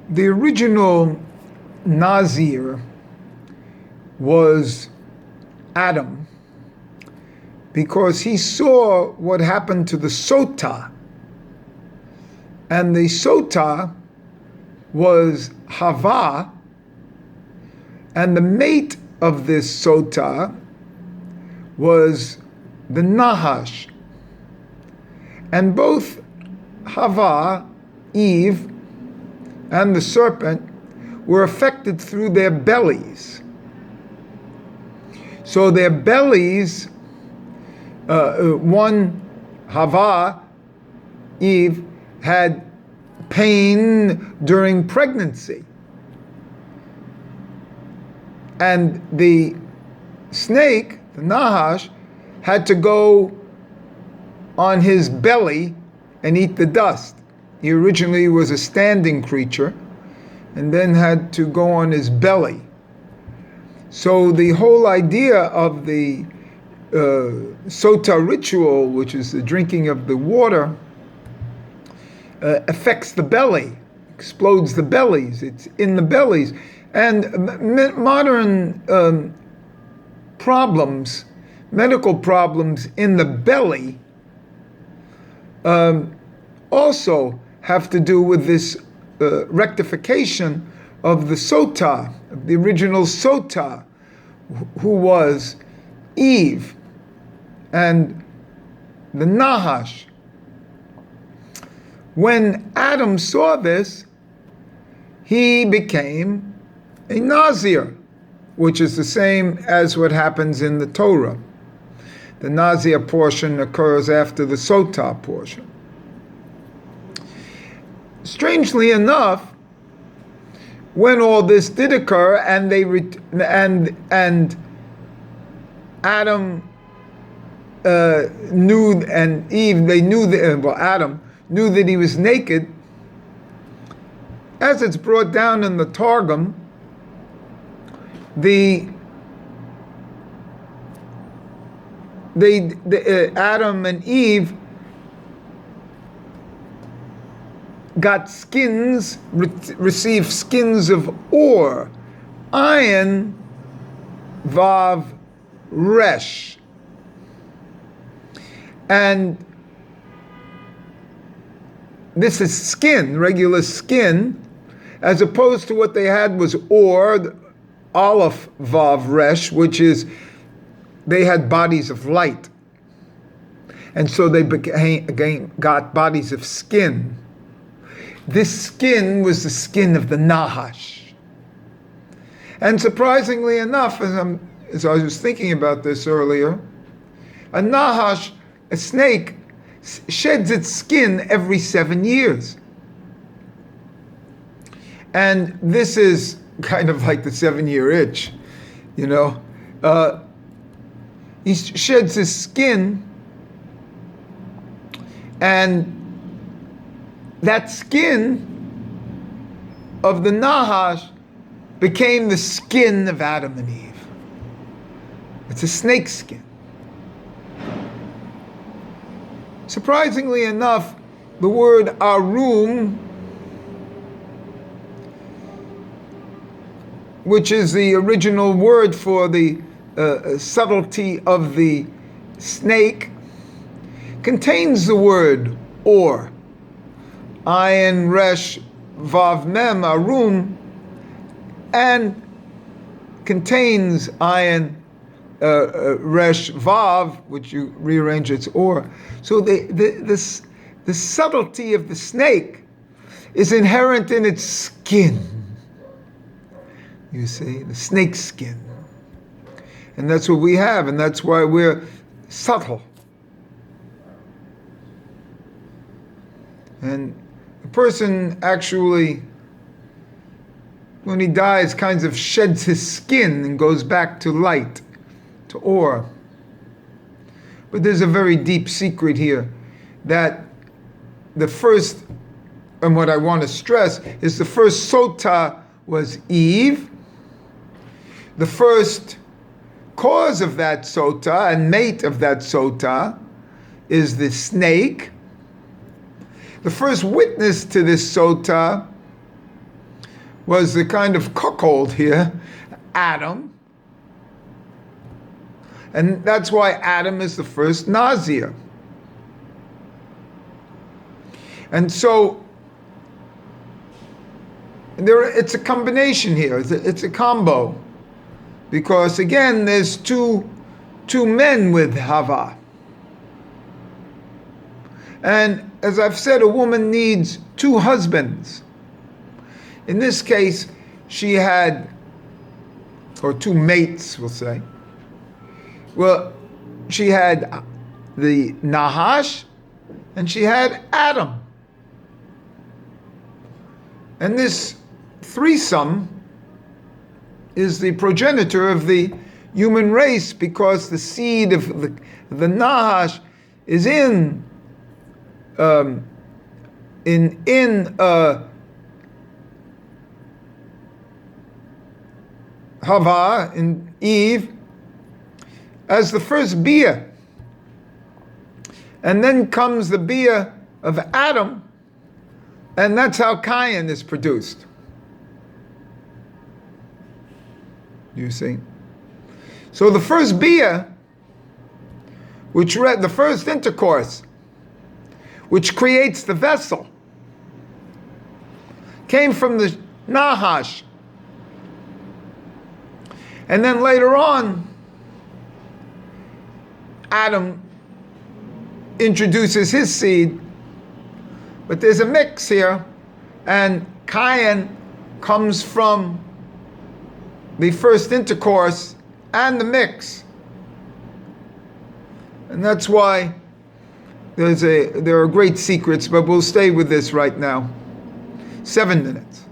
The original Nazir was Adam because he saw what happened to the Sotah. And the Sotah was Hava, and the mate of this Sotah was the Nahash. And both Hava, Eve, and the serpent were affected through their bellies. So their bellies, one, Hava, Eve, had pain during pregnancy. And the snake, the Nahash, had to go on his belly and eat the dust. He originally was a standing creature and then had to go on his belly. So the whole idea of the Sotah ritual, which is the drinking of the water, affects the belly, explodes the bellies. It's in the bellies. And modern problems, medical problems in the belly, also have to do with this rectification of the Sotah, the original Sotah, who was Eve and the Nahash. When Adam saw this, he became a Nazir, which is the same as what happens in the Torah. The Nazir portion occurs after the Sotah portion. Strangely enough, when all this did occur, and and Adam knew, and Eve, they knew that, well, Adam knew that he was naked, as it's brought down in the Targum, Adam and Eve got skins, received skins of ore, iron, vav, resh. And this is skin, regular skin, as opposed to what they had was ore, aleph, vav, resh, which is they had bodies of light. And so they got bodies of skin. This skin was the skin of the Nahash. And surprisingly enough, as I was thinking about this earlier, a Nahash, a snake, sheds its skin every 7 years. And this is kind of like the 7-year itch, you know. He sheds his skin, and that skin of the Nahash became the skin of Adam and Eve. It's a snake skin. Surprisingly enough, the word arum, which is the original word for the subtlety of the snake, contains the word or. Ayin, resh, vav, mem, arum, and contains ayin, resh, vav, which you rearrange its or. So the subtlety of the snake is inherent in its skin. You see, the snake skin. And that's what we have, and that's why we're subtle. And the person actually, when he dies, kind of sheds his skin and goes back to light, to ore. But there's a very deep secret here, that the first, and what I want to stress, is the first Sotah was Eve. The first cause of that Sotah and mate of that Sotah is the snake. The first witness to this Sotah was the kind of cuckold here, Adam. And that's why Adam is the first Nazir. And so it's a combination here. It's a combo. Because again, there's two men with Hava. And as I've said, a woman needs two husbands. In this case, she had, or two mates, we'll say. Well, she had the Nahash, and she had Adam. And this threesome is the progenitor of the human race, because the seed of the Nahash is in Hava, in Eve, as the first Bia. And then comes the Bia of Adam, and that's how Cain is produced. You see? So the first Bia, the first intercourse, which creates the vessel, came from the Nahash. And then later on, Adam introduces his seed, but there's a mix here, and Cain comes from the first intercourse and the mix. And that's why there are great secrets, but we'll stay with this right now. 7 minutes.